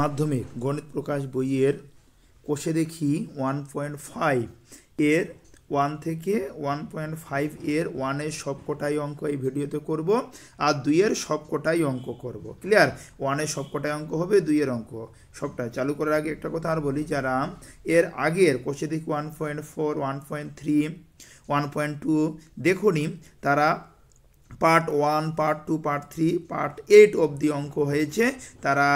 মাধ্যমিক গণিত প্রকাশ বইয়ের কোষে দেখি 1.5 এর 1 থেকে 1.5 এর 1 এর সবকটাই অঙ্ক এই ভিডিওতে করব আর 2 এর সবকটাই অঙ্ক করব। ক্লিয়ার? 1 এর সবকটাই অঙ্ক হবে, 2 এর অঙ্ক সবটাই। চালু করার আগে একটা কথা আর বলি, যারা এর আগের কোষে দেখি 1.4, 1.3, 1.2 দেখুনি তারা পার্ট 1, পার্ট 2, পার্ট 3, পার্ট 8 অবধি অঙ্ক হয়েছে, তারা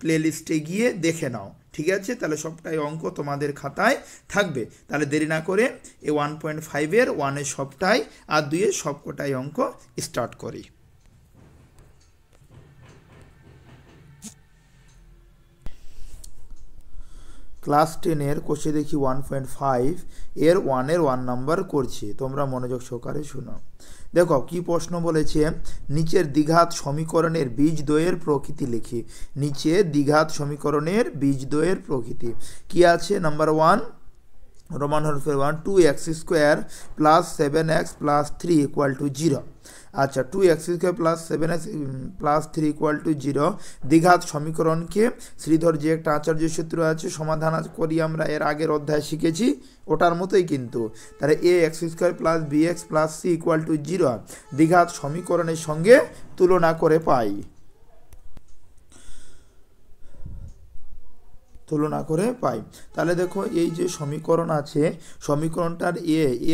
প্লেলিস্টে গিয়ে দেখে নাও। ঠিক আছে? তাহলে সবটাই অঙ্ক তোমাদের খাতায় থাকবে। তাহলে দেরি না করে এই 1.5 এর 1 এর সবটাই আর 2 এর সবকটাই অঙ্ক স্টার্ট করি। ক্লাস 10 এর কোষে দেখি 1.5 এর 1 নাম্বার করছি, তোমরা মনোযোগ সহকারে শোনো। দেখো কি প্রশ্ন বলেছে, নিচের দ্বিঘাত সমীকরণের বীজদ্বয়ের প্রকৃতি লিখি। নিচে দ্বিঘাত সমীকরণের বীজদ্বয়ের প্রকৃতি কি আছে? নাম্বার 1 রোমান হরফে 1, 2x² plus 7x plus 3 equal to 0। আচ্ছা, 2x² plus 7x plus 3 equal to 0 দ্বিঘাত সমীকরণকে শ্রীধর যে একটা আচার্য সূত্র আছে সমাধান করি, আমরা এর আগের অধ্যায় শিখেছি ওটার মতোই কিন্তু। তাহলে ax² plus bx plus c equal to 0 দ্বিঘাত সমীকরণের সঙ্গে তুলনা করে পাই। তাহলে দেখো এই যে সমীকরণ আছে, সমীকরণটার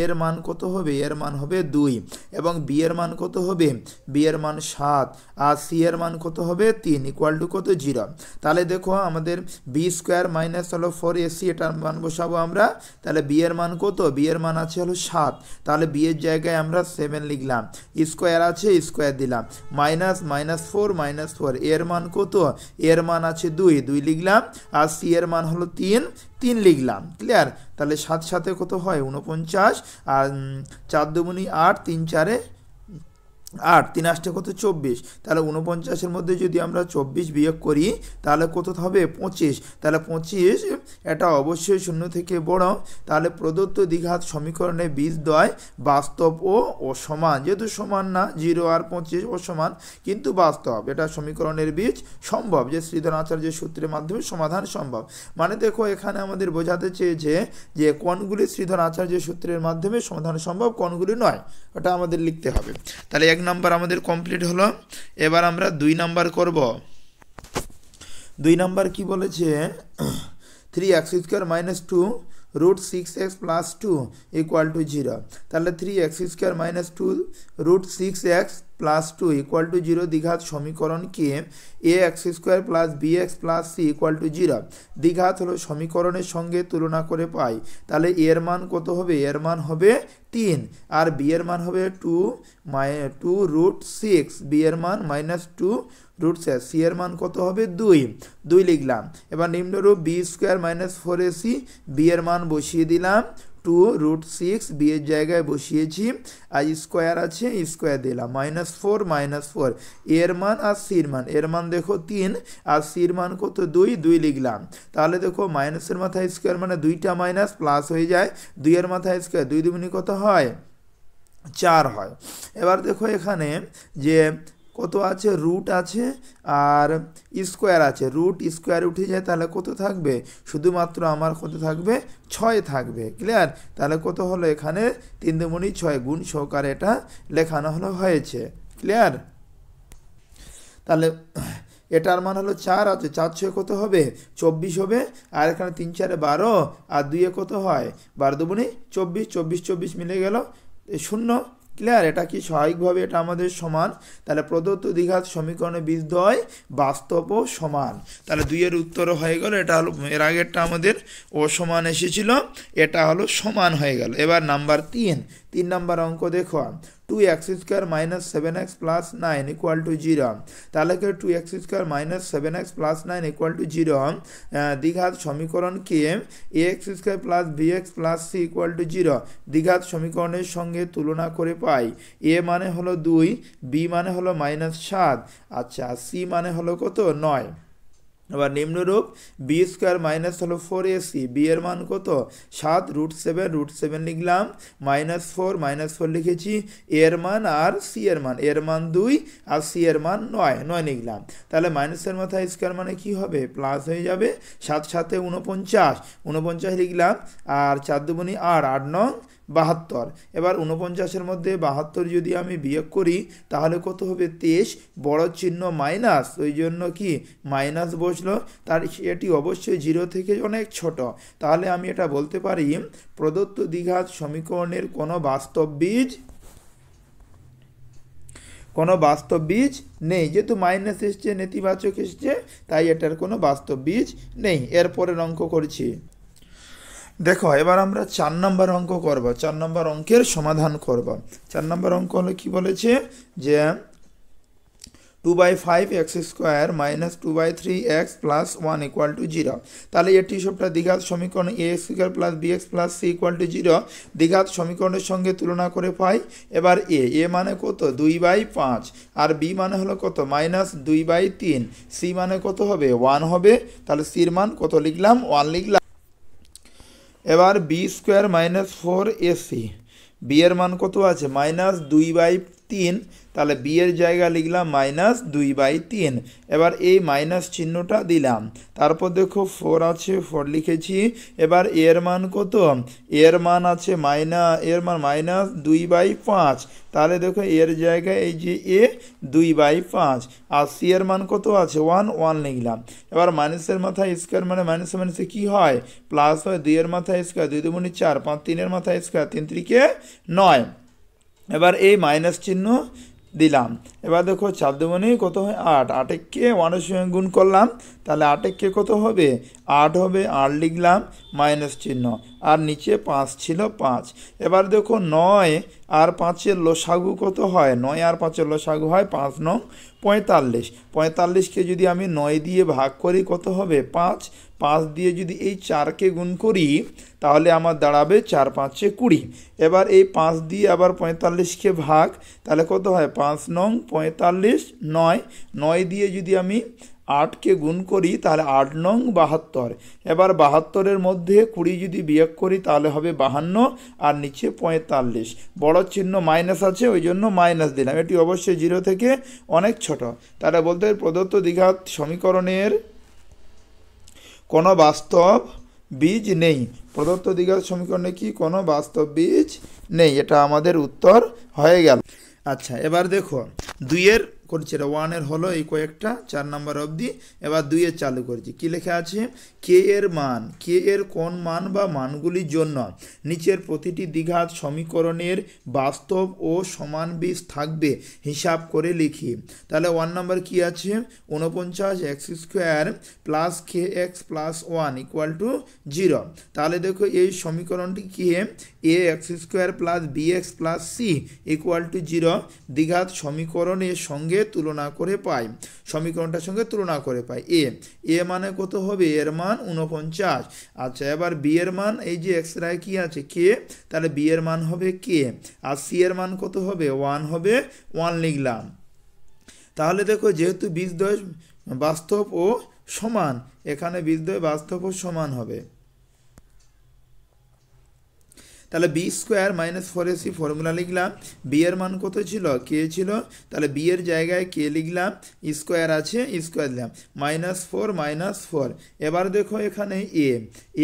এর মান কত হবে? এর মান হবে 2 এবং বি এর মান কত হবে? বি এর মান 7 আর সি এর মান কত হবে? 3 ইকুয়াল টু কত? 0। তাহলে দেখো আমাদের b² মাইনাস হলো 4ac, এটার মান বসাবো আমরা। তাহলে বি এর মান কত? বি এর মান আছে হলো 7, তাহলে বি এর জায়গায় আমরা 7 লিখলাম, স্কোয়ার আছে স্কোয়ার দিলাম, মাইনাস 4 এর মান কত? এর মান আছে 2 লিখলাম, আর সি এর মান হলো 3 লিখলাম। ক্লিয়ার? তাহলে 7 সাথে কত হয়? 49, আর 4 দুগুণি 8, 3 4 8, 3 8 কত? 24। তাহলে 49-এর মধ্যে যদি আমরা 24 বিয়োগ করি তাহলে কত হবে? 25। তাহলে 25 এটা অবশ্যই শূন্য থেকে বড়। তাহলে প্রদত্ত দ্বিঘাত সমীকরণে বীজদ্বয় বাস্তব ও অসমান, যেহেতু সমান না, 0 আর 25 অসমান কিন্তু বাস্তব, এটা সমীকরণের বীজ সম্ভব, যে শ্রীধর আচার্যের সূত্রের মাধ্যমে সমাধান সম্ভব। মানে দেখো এখানে আমাদের বোঝাতে চেয়েছে যে কোনগুলি শ্রীধর আচার্যের সূত্রের মাধ্যমে সমাধান সম্ভব, কোনগুলি নয়, ওটা আমাদের লিখতে হবে। তাহলে 1 নাম্বার আমাদের কমপ্লিট হলো। এবার আমরা 2 নাম্বার করব। 2 নাম্বার কি বলেছে? 3x² minus 2 root 6x plus 2 equal to 0। তাহলে 3x² minus 2 root 6x plus 2 equal to 0 দ্বিঘাত সমীকরণকে ax² plus bx plus c equal to 0 দ্বিঘাত হলো সমীকরণের সঙ্গে তুলনা করে পাই। তাহলে এর মান কত হবে? এর মান হবে 3 আর বি এর মান হবে 2 রুট 6, বি এর মান মাইনাস 2 রুট 6, সি এর মান কত হবে? 2 লিখলাম। এবার নিম্নরূপ b² মাইনাস 4ac, বি এর মান বসিয়ে দিলাম 2 রুট 6, বি এর জায়গায় বসিয়েছি, আর স্কোয়ার আছে স্কোয়ার দিলাম, -4 এর মান আর সির মান, এর মান দেখো 3 আর সির মান কত? 2 লিখলাম। তাহলে দেখো মাইনাসের মাথায় স্কোয়ার মানে 2টা মাইনাস প্লাস হয়ে যায়, 2 এর মাথায় স্কোয়ার, 2 দুগুণে কত হয়? 4 হয়। এবার দেখো এখানে যে কত আছে? রুট আছে আর স্কোয়ার আছে, রুট স্কোয়ার উঠে যায়, তাহলে কত থাকবে? শুধুমাত্র আমার কত থাকবে? 6 থাকবে। ক্লিয়ার? তাহলে কত হলো? এখানে 3 দুগুণি 6 গুণ সহকারে এটা লেখানো হয়েছে। ক্লিয়ার? তাহলে এটার মান হলো 4 আছে, 4 6 কত হবে? 24 হবে, আর এখানে 3 4 12 আর 2 কত হয়? 12 দুগুণি 24 মিলে গেল 0। ক্লিয়ার? এটা কি স্বাভাবিকভাবে এটা আমাদের সমান। তাহলে প্রদত্ত দ্বিঘাত সমীকরণে বীজদ্বয় বাস্তব ও সমান। তাহলে 2 এর উত্তর হয়ে গেল। এটা হলো, এর আগেরটা আমাদের অসমান এসেছিল, এটা হলো সমান হয়ে গেল। এবার নাম্বার 3 নাম্বার অঙ্ক দেখো, 2x² minus 7x plus 9 equal to 0। তাহলে 2x² minus 7x plus 9 equal to 0 দ্বিঘাত সমীকরণকে ax² plus bx plus c equal to 0 দ্বিঘাত সমীকরণের সঙ্গে তুলনা করে পাই। a মানে হলো 2, b মানে হলো -7, আচ্ছা, c মানে হলো কত? 9। এবার নিম্নরূপ বি স্কোয়ার মাইনাস হলো 4ac, বি এর মান কত 7 √7 লিখলাম, -4 লিখেছি, এ এর মান আর সি এর মান, এর মান 2 আর সি এর মান 9 লিখলাম। তাহলে মাইনাসের মাথায় স্কোয়ার মানে কি হবে, প্লাস হয়ে যাবে, 7 7 49 লিখলাম, আর 4 দুগুণে 8, 8 9 72। এবার 49-এর মধ্যে 72 যদি আমি বিয়োগ করি তাহলে কত হবে 23, বড় চিহ্ন মাইনাস, ওই জন্য কি মাইনাস বসলো, তার এটি অবশ্যই 0 থেকে অনেক ছোট। তাহলে আমি এটা বলতে পারি প্রদত্ত দ্বিঘাত সমীকরণের কোনো বাস্তব বীজ নেই, যেহেতু মাইনাস এসছে, নেতিবাচক এসছে, তাই এটার কোনো বাস্তব বীজ নেই। এরপরের অঙ্ক করছি। দেখো এবার আমরা 4 নম্বর অঙ্ক করব, 4 নম্বর অঙ্কের সমাধান করব। 4 নম্বর অঙ্ক হলো কি বলেছে যে 2/5x² - 2/3x + 1 = 0। তাহলে এটি সবটা দ্বিঘাত সমীকরণ ax² + bx + c = 0 দ্বিঘাত সমীকরণের সঙ্গে তুলনা করে পাই। এবার a মানে কত 2/5, আর b মানে হলো কত -2/3, c মানে কত হবে 1 হবে। তাহলে c এর মান কত লিখলাম 1 লিখলাম। এবার b² - 4ac, b এর মান কত আছে -2/3, তাহলে b এর জায়গা লিখলাম -2/3। এবার এই মাইনাস চিহ্নটা দিলাম, তারপর দেখো 4 আছে, 4 লিখেছি। এবার এর মান কত, এর মান আছে -2/5, তাহলে দেখো এর জায়গায় এই যে a 2/5, আর c এর মান কত আছে 1 লিখলাম। এবার মাইনাসের মাথায় স্কোয়ার মানে মাইনাসে মাইনাসে কি হয় প্লাস হয়, 2 এর মাথায় স্কোয়ার 2 দুগুণে 4, 5 3 এর মাথায় স্কোয়ার 3 3 9। এবার এই মাইনাস চিহ্ন দিলাম। এবার দেখো 4 দুগুণে কত হয় 8, 8কে 1-এর সঙ্গে গুণ করলাম, তাহলে 8কে কত হবে 8 হবে, 8 লিখলাম মাইনাস চিহ্ন, আর নিচে 5 ছিল 5। এবার দেখো 9 আর 5-এর লসাগু কত হয়, 9 আর 5-এর লসাগু হয় 5 9 45। 45কে যদি আমি 9 দিয়ে ভাগ করি কত হবে 5, 5 দিয়ে যদি এই 4কে গুণ করি তাহলে আমার দাঁড়াবে 4 5 20। এবার এই 5 দিয়ে আবার 45কে ভাগ, তাহলে কত হয় 5 9 45, 9 দিয়ে যদি আমি 8কে গুণ করি তাহলে 8 9 72। এবার 72-এর মধ্যে 20 যদি বিয়োগ করি তাহলে হবে 52, আর নিচে 45, বড় চিহ্ন মাইনাস আছে ওই জন্য মাইনাস দিলাম, এটি অবশ্যই 0 থেকে অনেক ছোট। তাহলে বলতে প্রদত্ত দ্বিঘাত সমীকরণের কোনো বাস্তব বীজ নেই, প্রদত্ত দ্বিঘাত সমীকরণে কি কোনো বাস্তব বীজ নেই, এটা আমাদের উত্তর হয়ে গেল। আচ্ছা এবার দেখো 2-এর করছি, এটা 1-এর হলো এই কয়েকটা 4 নম্বর অবধি। এবার 2-এর চালু করছি, কি লেখা আছে কে এর কোন মান বা মানগুলির জন্য নিচের প্রতিটি দ্বিঘাত সমীকরণের বাস্তব ও সমান বীজ থাকবে হিসাব করে লিখি। তাহলে 1 নম্বর কি আছে 49x² + kx + 1 = 0। তাহলে দেখো এই সমীকরণটি কি ax² + bx + c = 0 দ্বিঘাত সমীকরণের সঙ্গে তুলনা করে পাই, সমীকরণটার সঙ্গে তুলনা করে পাই। এ মানে কত হবে, এর মান 49। আচ্ছা এবার বি এর মান, এই যে এক্স রায় কি আছে কে, তাহলে বি এর মান হবে কে, আর সি এর মান কত হবে 1 হবে, 1 লিখলাম। তাহলে দেখো যেহেতু বীজদ্বয় বাস্তব ও সমান, এখানে বীজদ্বয় বাস্তব ও সমান হবে। তাহলে b² - 4ac ফর্মুলা লিখলাম, বি এর মান কত ছিল কে ছিল, তাহলে বি এর জায়গায় কে লিখলাম, স্কোয়ার আছে স্কোয়ার দিলাম, -4 - 4। এবার দেখো এখানে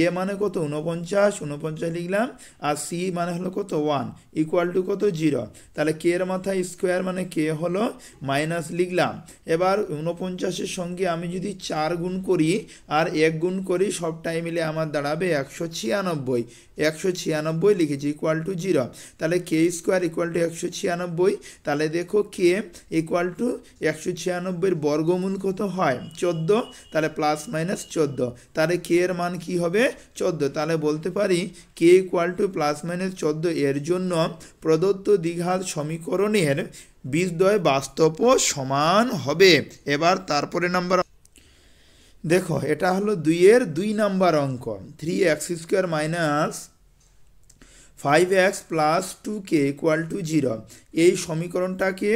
এ মানে কত 49 লিখলাম, আর সি মানে হলো কত 1 = কত 0। তাহলে কে এর মাথায় স্কোয়ার মানে কে হলো মাইনাস লিখলাম। এবার 49-এর সঙ্গে আমি যদি 4 গুণ করি আর 1 গুণ করি সবটাই মিলে আমার দাঁড়াবে 196 লিখেছি =0। তাহলে k² = 196। তাহলে দেখো কে = 196 বর্গমূল কত হয় 14, তাহলে প্লাস মাইনাস 14, তাহলে কে এর মান কি হবে 14। তাহলে বলতে পারি k = +-14 এর জন্য প্রদত্ত দ্বিঘাত সমীকরণের বীজদ্বয় বাস্তব ও সমান হবে। এবার তারপরে নাম্বার দেখো এটা হলো 2-এর 2 নাম্বার অঙ্ক, 3x² - 5x plus 2k equal to 0, এই সমীকরণটাকে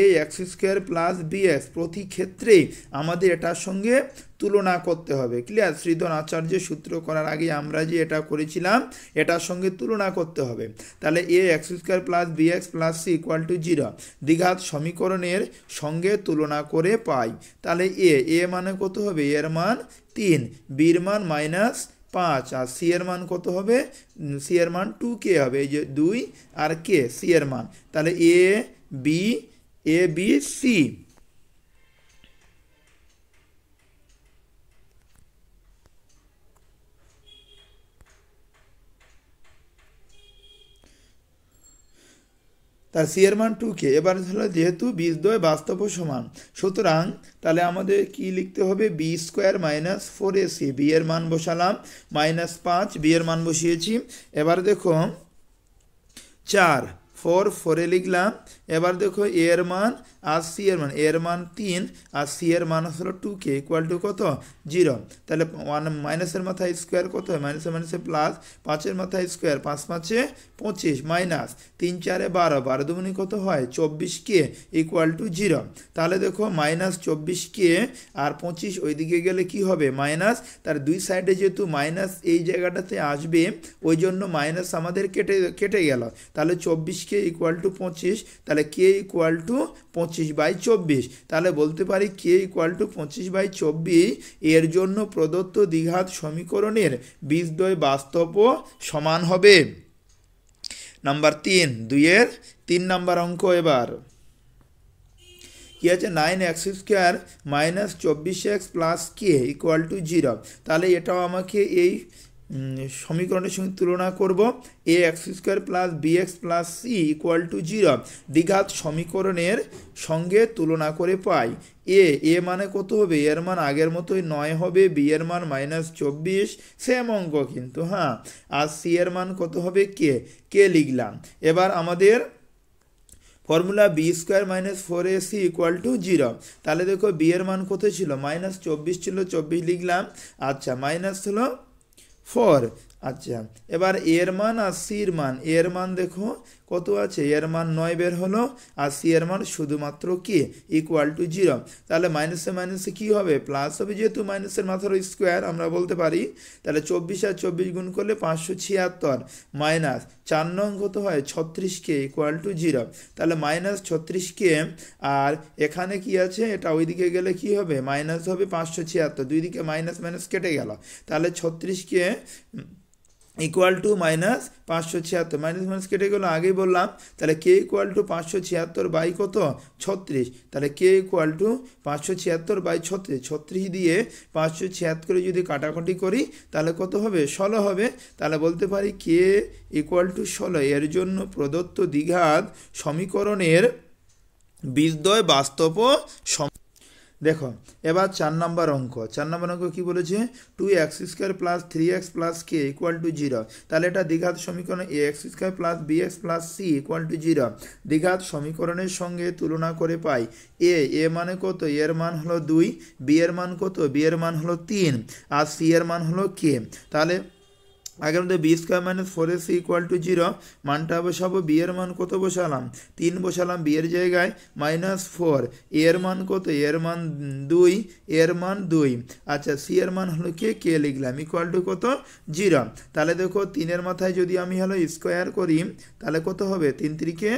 a x square plus b x প্রতি ক্ষেত্রে আমাদের এটার সঙ্গে তুলনা করতে হবে। ক্লিয়ার? শ্রীধর আচার্যের সূত্র করার আগে আমরা যে এটা করেছিলাম এটার সঙ্গে তুলনা করতে হবে। তাহলে a x square plus b x plus c equal to 0 দ্বিঘাত সমীকরণের সঙ্গে তুলনা করে পাই। তাহলে এ মানে কত হবে? এর মান 3, বির মান -5, আর সি এর মান কত হবে? সি এর মান 2k হবে, এই যে 2 আর k সি এর মান। তাহলে এ বি সি। তার সি এর মান 2k। এবার হলো যেহেতু বীজদ্বয় বাস্তব সমান, সুতরাং তাহলে আমাদের কি লিখতে হবে? B square minus 4ac, B এর মান বসালাম -5, বি এর মান বসিয়েছি। এবার দেখো 4 লিখলাম। এবার দেখো এ এর মান আর সি এর মান, এর মান 3 আর সি এর মান হলো 2k ইকুয়াল টু কত? 0। তাহলে মাইনাসের মাথায় স্কোয়ার কত হয়? মাইনাসে মাইনাসে প্লাস, 5-এর মাথায় স্কোয়ার, 5-5 25, মাইনাস 3-4 12, 12 দুগুণে কত হয়? 24k equal to 0। তাহলে দেখো -24k আর 25 ওইদিকে গেলে কি হবে? মাইনাস, তার দুই সাইডে যেহেতু মাইনাস এই জায়গাটাতে আসবে ওই জন্য মাইনাস আমাদের কেটে গেল। তাহলে 24k ইকুয়াল টু 25, তাহলে k ইকুয়াল টু 25/24। তাহলে বলতে পারি k ইকুয়াল টু 25/24 এর জন্য প্রদত্ত দ্বিঘাত সমীকরণের বীজদ্বয় বাস্তব সমান হবে। নাম্বার 3, 2-এর 3 নাম্বার অঙ্ক। এবার কি আছে? 9x square minus 24x plus k equal to 0। তাহলে এটাও আমাকে এই সমীকরণের সঙ্গে তুলনা করব। A x square plus b x plus c equal to 0 দ্বিঘাত সমীকরণের সঙ্গে তুলনা করে পাই। এ মানে কত হবে? এর মান আগের মতোই 9 হবে, বি এর মান -24, সেম অঙ্ক কিন্তু, হ্যাঁ। আর সি এর মান কত হবে? কে লিখলাম। এবার আমাদের formula b square minus 4ac equal to 0। তাহলে দেখো বি এর মান কত ছিল? -24 ছিল, 24 লিখলাম। আচ্ছা, মাইনাস হলো 4। আচ্ছা, এবার এর মান আর সির মান, এর মান দেখো কত আছে? এর মান 9 বের হলো, আর সি এর মান শুধুমাত্র কি ইকুয়াল টু 0। তাহলে মাইনাসে মাইনাসে কি হবে? প্লাস হবে, যেহেতু মাইনাসের মাথার স্কোয়ার আমরা বলতে পারি। তাহলে 24 আর 24 গুণ করলে 576, মাইনাস 4 নং কত হয়? 36k equal to 0। তাহলে -36k, আর এখানে কি আছে? এটা ওইদিকে গেলে কি হবে? মাইনাস হবে 576, দুই দিকে মাইনাস মাইনাস কেটে গেল। তাহলে 36k equal to -576, minus minus কেটে গেলো, আগেই বললাম। তাহলে কে ইকুয়াল টু 576 বাই কত? 36। তাহলে কে ইকুয়াল টু 576 বাই 36, 36 দিয়ে 576 যদি কাটাকাটি করি তাহলে কত হবে? 16 হবে। তাহলে বলতে পারি কে ইকুয়াল টু 16। এর জন্য প্রদত্ত দ্বিঘাত সমীকরণের বীজদ্বয় বাস্তব সমান। দেখো এবার 4 নম্বর অঙ্ক। 4 নম্বর অঙ্ক কি বলেছে? 2x square plus 3x plus k equal to 0। তাহলে এটা দ্বিঘাত সমীকরণ a x square plus b x plus c equal to 0 দ্বিঘাত সমীকরণের সঙ্গে তুলনা করে পাই। এ মানে কত? এর মান হলো 2, বি এর মান কত? বি এর মান হলো 3, আর সি এর মান হলো কে। তাহলে আগের মধ্যে b square minus 4ac equal to 0 মানটা বসাবো। বি এর মান কত বসালাম? 3 বসালাম বি এর জায়গায়, -4, এর মান কত? এর মান 2, এর মান 2। আচ্ছা, সি এর মান হলো কে লিখলাম ইকুয়াল টু কত? 0। তাহলে দেখো 3-এর মাথায় যদি আমি হলো স্কোয়ার করি তাহলে কত হবে? 3 3-কে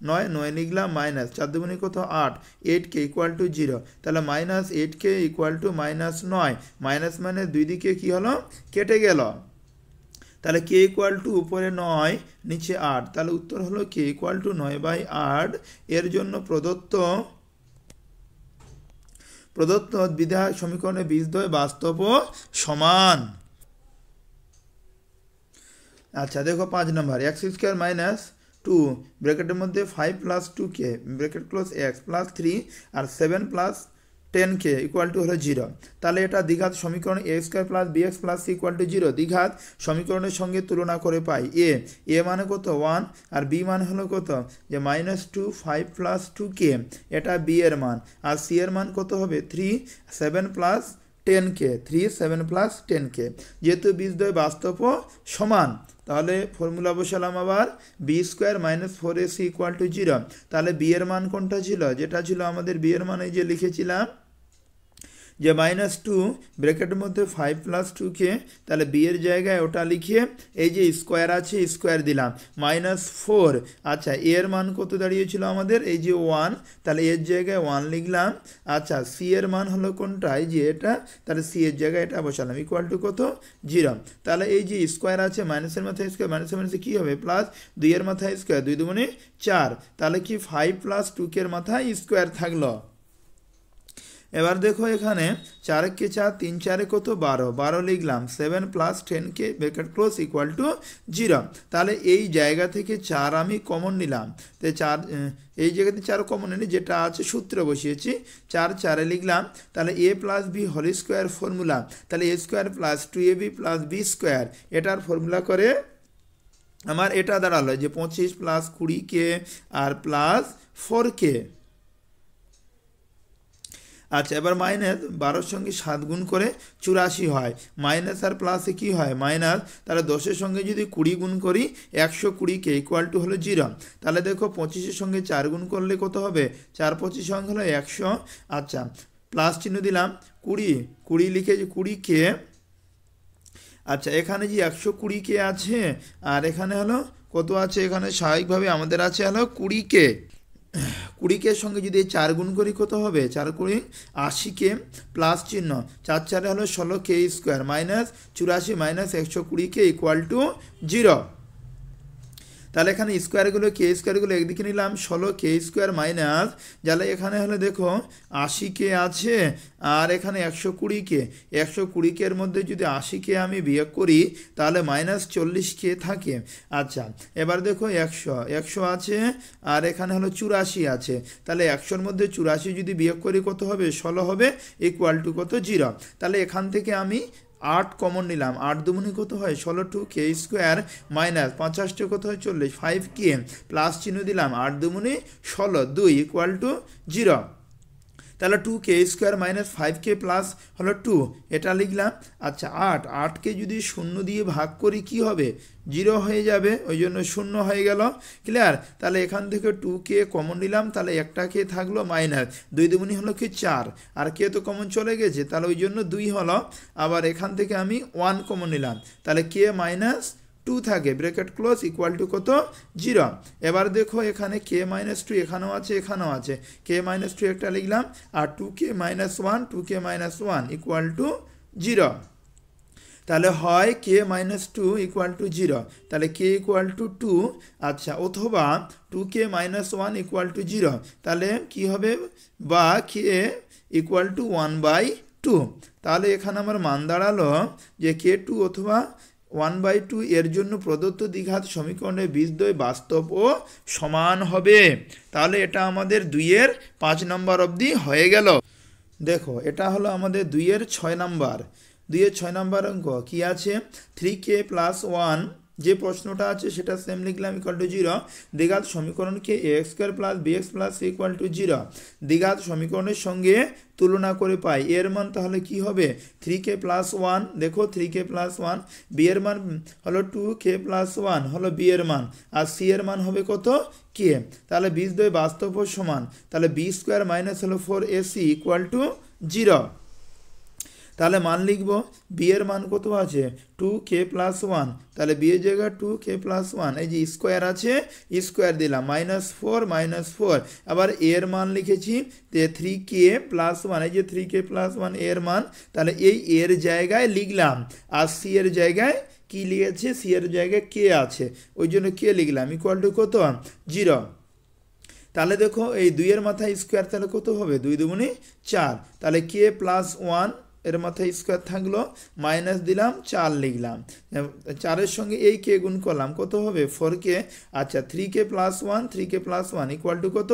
9, 9 লিখলাম, মাইনাস 4 দুগুণে কত? 8, 8k ইকুয়াল টু 0। তাহলে -8k ইকুয়াল টু -9, মাইনাস মানে দুই দিকে কি হলো? কেটে গেল। তাহলে কে ইকুয়াল টু উপরে 9 নিচে 8, তাহলে উত্তর হলো কে ইকুয়াল টু 9/8। এর জন্য প্রদত্ত দ্বিঘাত সমীকরণের বীজদ্বয় বাস্তব সমান। আচ্ছা দেখো 5 নম্বর, এক্স স্কোয়ার মাইনাস 2 ব্র্যাকেটের মধ্যে 5 plus 2k bracket close x plus 3 আর 7 প্লাস 10k ইকুয়াল টু হলো 0। তাহলে এটা দ্বিঘাত সমীকরণ a square plus b x plus c equal to 0 দ্বিঘাত সমীকরণের সঙ্গে তুলনা করে পাই। এ মানে কত? 1, আর বি মানে হলো কত? যে -2 5 প্লাস 2k, এটা বি এর মান। আর সি এর মান কত হবে? 3 7 প্লাস 10k 3 7 প্লাস 10k যেহেতু বীজদ্বয় বাস্তব ও সমান তাহলে ফর্মুলা বসালাম আবার b square minus 4ac equal to 0 তাহলে বি এর মান কোনটা ছিল যেটা ছিল আমাদের বি এর মান এই যে লিখেছিলাম যে -2 ব্র্যাকেটের মধ্যে 5 প্লাস 2k তাহলে বি এর জায়গায় ওটা লিখে এই যে স্কোয়ার আছে স্কোয়ার দিলাম -4 আচ্ছা এর মান কত দাঁড়িয়েছিল আমাদের এই যে 1 তাহলে এর জায়গায় 1 লিখলাম আচ্ছা সি এর মান হলো কোনটা এই যে এটা তাহলে সি এর জায়গায় এটা বসালাম ইকুয়াল টু কত 0 তাহলে এই যে স্কোয়ার আছে মাইনাসের মাথায় স্কোয়ার মাইনাসের মাইনাসে কী হবে প্লাস 2 এর মাথায় স্কোয়ার 2 দুগুণে 4 তাহলে কি 5 প্লাস 2k এর মাথায় স্কোয়ার থাকলো এবার দেখো এখানে 4 4 3 4 কত 12 লিখলাম 7 plus 10k bracket close equal to 0 তাহলে এই জায়গা থেকে 4 আমি কমন নিলাম তো 4 এই জায়গাতে 4 কমন নিই যেটা আছে সূত্র বসিয়েছি 4 4 লিখলাম তাহলে a plus b whole square formula তাহলে a square plus 2ab plus b square এটার ফর্মুলা করে আমার এটা দাঁড়ালো যে 25 প্লাস 20k আর প্লাস 4k আচ্ছা এবার মাইনাস 12 সঙ্গে 7 গুণ করে 84 হয় মাইনাস আর প্লাসে কি হয় মাইনাস তাহলে 10 সঙ্গে যদি 20 গুণ করি 120k ইকুয়াল টু হলো 0 তাহলে দেখো 25 সঙ্গে 4 গুণ করলে কত হবে 4 25 সঙ্গে হলো 100 আচ্ছা প্লাস চিহ্ন দিলাম 20 লিখে যে 20k আচ্ছা এখানে যে 120k আছে আর এখানে হলো কত আছে এখানে স্বাভাবিকভাবে আমাদের আছে হলো 20k 20k সঙ্গে যদি 4 গুণ করি কত হবে 4 20 80k প্লাস চিহ্ন 4 4 হলো 16k square minus 84 minus 120k equal to 0 তাহলে এখানে স্কোয়ারগুলো কে স্কোয়ারগুলো একদিকে নিলাম 16k স্কোয়ার মাইনাস যাহলে এখানে হলো দেখো 80k আছে আর এখানে 120k 120k এর মধ্যে যদি 80k আমি বিয়োগ করি তাহলে -40k থাকে আচ্ছা এবার দেখো 100 আছে আর এখানে হলো 84 আছে তাহলে 100 এর মধ্যে 84 যদি বিয়োগ করি কত হবে 16 হবে ইকুয়াল টু কত 0 তাহলে এখান থেকে আমি 8 কমন নিলাম 8 দুগুণে কত হয় 16 k স্কোয়ার মাইনাস 50 কত হয় 40 5k প্লাস চিহ্ন দিলাম 8 দুগুণে 16 2 ইকুয়াল টু 0 তাহলে 2k square minus 5k plus হলো 2 এটা লিখলাম আচ্ছা 8কে যদি 0 দিয়ে ভাগ করি কি হবে 0 হয়ে যাবে ওই জন্য 0 হয়ে গেল ক্লিয়ার তাহলে এখান থেকে 2k কমন নিলাম তাহলে একটা কে থাকলো মাইনাস 2 দুগুণে হলো কি 4 আর কে তো কমন চলে গেছে তাহলে ওই জন্য 2 হলো আবার এখান থেকে আমি 1 কমন নিলাম তাহলে k মাইনাস 2 থাকে ব্র্যাকেট ক্লোজ ইকুয়াল টু কত 0 এবার দেখো এখানে k - 2 এখানেও আছে k - 2 একটা লিখলাম আর 2k - 1 2k - 1 ইকুয়াল টু 0 তাহলে হয় k - 2 ইকুয়াল টু 0 তাহলে k ইকুয়াল টু 2 আচ্ছা অথবা 2k - 1 ইকুয়াল টু 0 তাহলে কি হবে বা k ইকুয়াল টু 1/2 তাহলে এখানে আমার মান দাঁড়ালো যে k2 অথবা 1/2 এর জন্য প্রদত্ত দ্বিঘাত সমীকরণের বীজদ্বয় বাস্তব ও সমান হবে তাহলে এটা আমাদের 2 এর 5 নম্বর অবধি হয়ে গেল দেখো এটা হলো আমাদের 2 এর 6 নম্বর 2 এর 6 নম্বর অঙ্ক কি আছে 3k + 1 যে প্রশ্নটা আছে সেটা সেম লিখলাম ইকুয়াল টু 0 দ্বিঘাত সমীকরণকে ax² + bx + c equal to 0 দ্বিঘাত সমীকরণের সঙ্গে তুলনা করে পাই এর মান তাহলে কি হবে 3k + 1 দেখো 3k + 1 b এর মান হলো 2k + 1 হলো b এর মান আর c এর মান হবে কত k তাহলে বীজদ্বয় বাস্তব ও সমান তাহলে b² - হলো 4ac ইকুয়াল টু 0 তাহলে মান লিখব b এর মান কত আছে 2k + 1 তাহলে b এর জায়গা 2k + 1 এই যে স্কোয়ার আছে স্কোয়ার দিলাম -4 -4 আবার a এর মান লিখেছি 3k + 1 এই যে 3k + 1 এর মান তাহলে এই এর জায়গায় লিখলাম আর c এর জায়গায় কি লিখেছে c এর জায়গায় k আছে ওই জন্য k লিখলাম ইকুয়াল টু কত 0 তাহলে দেখো এই 2 এর মাথায় স্কোয়ার তাহলে কত হবে 2 দুগুণে 4 তাহলে k + 1 এর মাথায় স্কোয়ার থাকলো মাইনাস দিলাম 4 লিখলাম 4 এর সঙ্গে এই কে গুণ করলাম কত হবে 4k আচ্ছা 3k + 1 3k + 1 ইকুয়াল টু কত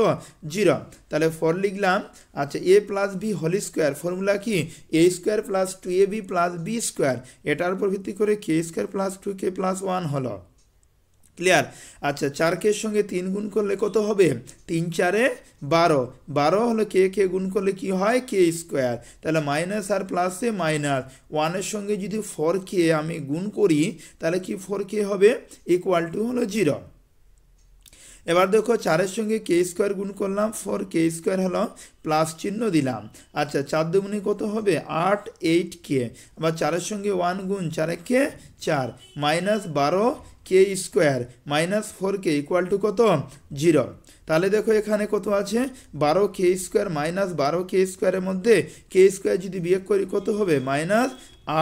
0 তাহলে 4 লিখলাম আচ্ছা a + b whole square formula কি a² + 2ab + b² এটার উপর ভিত্তি করে k² + 2k + 1 হলো ক্লিয়ার। আচ্ছা 4কে সঙ্গে 3 গুণ করলে কত হবে? 3 4 12, 12 হলো কে কে গুণ করলে কি হয়? কে স্কোয়ার। তাহলে মাইনাস আর প্লাসে মাইনাস, 1-এর সঙ্গে যদি 4কে আমি গুণ করি তাহলে কি 4কে হবে ইকুয়াল টু হলো 0। এবার দেখো 4-এর সঙ্গে কে স্কোয়ার গুণ করলাম, 4কে স্কোয়ার হলো, প্লাস চিহ্ন দিলাম। আচ্ছা 4 দুগুণে কত হবে? 8 8কে। আবার 4-এর সঙ্গে 1 গুণ, 4-একে 4, মাইনাস 12 কে স্কোয়ার মাইনাস 4কে ইকুয়াল টু কত? 0। তাহলে দেখো এখানে কত আছে? 12 কে স্কোয়ার মাইনাস 12 কে স্কোয়ারের মধ্যে কে স্কোয়ার যদি বিয়োগ করি কত হবে? মাইনাস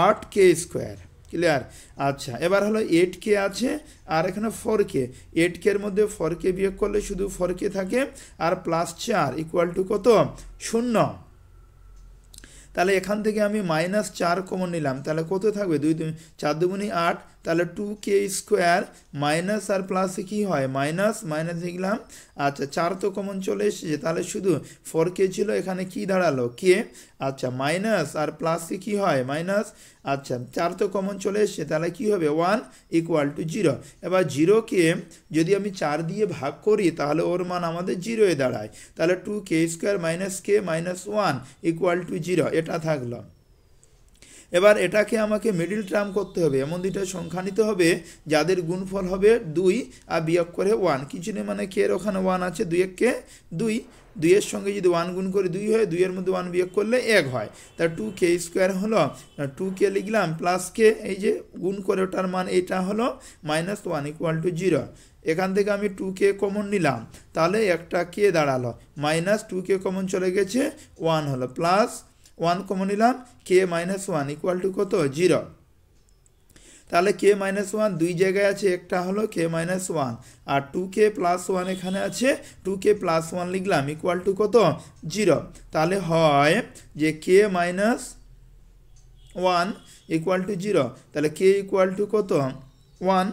8 কে স্কোয়ার। ক্লিয়ার। আচ্ছা এবার হলো 8কে আছে আর এখানে 4কে, 8কের মধ্যে 4কে বিয়োগ করলে শুধু 4কে থাকে আর প্লাস 4 ইকুয়াল টু কত? 0। তাহলে এখান থেকে আমি মাইনাস 4 কমন নিলাম, তাহলে কত থাকবে? 4 দুগুণে 8, তাহলে 2কে স্কোয়ার মাইনাস আর প্লাসে কি হয়? মাইনাস মাইনাস লিখলাম। আচ্ছা 4 তো কমন চলে এসেছে, তাহলে শুধু 4কে ছিল, এখানে কি দাঁড়ালো? কে। আচ্ছা মাইনাস আর প্লাসে কি হয়? মাইনাস। আচ্ছা 4 তো কমন চলে এসেছে, তাহলে কি হবে? 1 ইকুয়াল টু 0। এবার 0কে যদি আমি 4 দিয়ে ভাগ করি তাহলে ওর মান আমাদের 0-এ দাঁড়ায়, তাহলে 2কে square minus k minus 1 equal to 0, এটা থাকলো। এবার এটাকে আমাকে মিডিল টার্ম করতে হবে, এমন দুইটা সংখ্যা নিতে হবে যাদের গুণফল হবে 2 আর বিয়োগ করে 1। কিছু নেই, মানে কে এর ওখানে 1 আছে, 2-কে 2, 2-এর সঙ্গে যদি 1 গুণ করে 2 হয়, 2-এর মধ্যে 1 বিয়োগ করলে 1 হয়। তা 2কে স্কোয়ার হলো, 2কে লিখলাম প্লাস কে, এই যে গুণ করে ওটার মান এটা হলো মাইনাস 1 ইকুয়াল টু 0। এখান থেকে আমি 2কে কমন নিলাম, তাহলে একটা কে দাঁড়ালো, মাইনাস 2কে কমন চলে গেছে, 1 হলো, প্লাস 1 কমন নিলাম, কে মাইনাস 1 ইকুয়াল টু কত? 0। তাহলে কে মাইনাস 1 দুই জায়গায় আছে, একটা হলো কে মাইনাস 1 আর 2কে প্লাস 1 এখানে আছে, 2কে প্লাস 1 লিখলাম ইকুয়াল টু কত? 0। তাহলে হয় যে কে মাইনাস 1 ইকুয়াল টু 0, তাহলে কে ইকুয়াল টু কত? 1,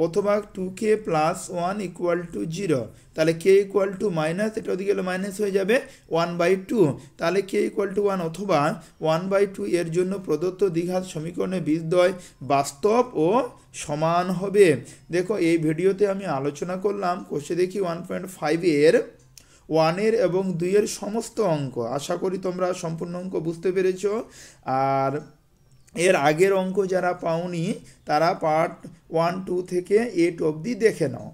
অথবা 2কে প্লাস 1 ইকুয়াল টু 0, তাহলে কে ইকুয়াল টু মাইনাস, এটা ওদিকে গেলে মাইনাস হয়ে যাবে 1/2, তাহলে কে ইকুয়াল টু 1 অথবা 1/2 এর জন্য প্রদত্ত দ্বিঘাত সমীকরণের বীজদ্বয় বাস্তব ও সমান হবে। দেখো এই ভিডিওতে আমি আলোচনা করলাম, কোষে দেখি 1.5-এর 1-এর এবং 2-এর সমস্ত অঙ্ক। আশা করি তোমরা সম্পূর্ণ অঙ্ক বুঝতে পেরেছ। আর এর আগের অঙ্ক যারা পাওনি তারা পার্ট 1 2 থেকে 8 অবধি দেখে নাও।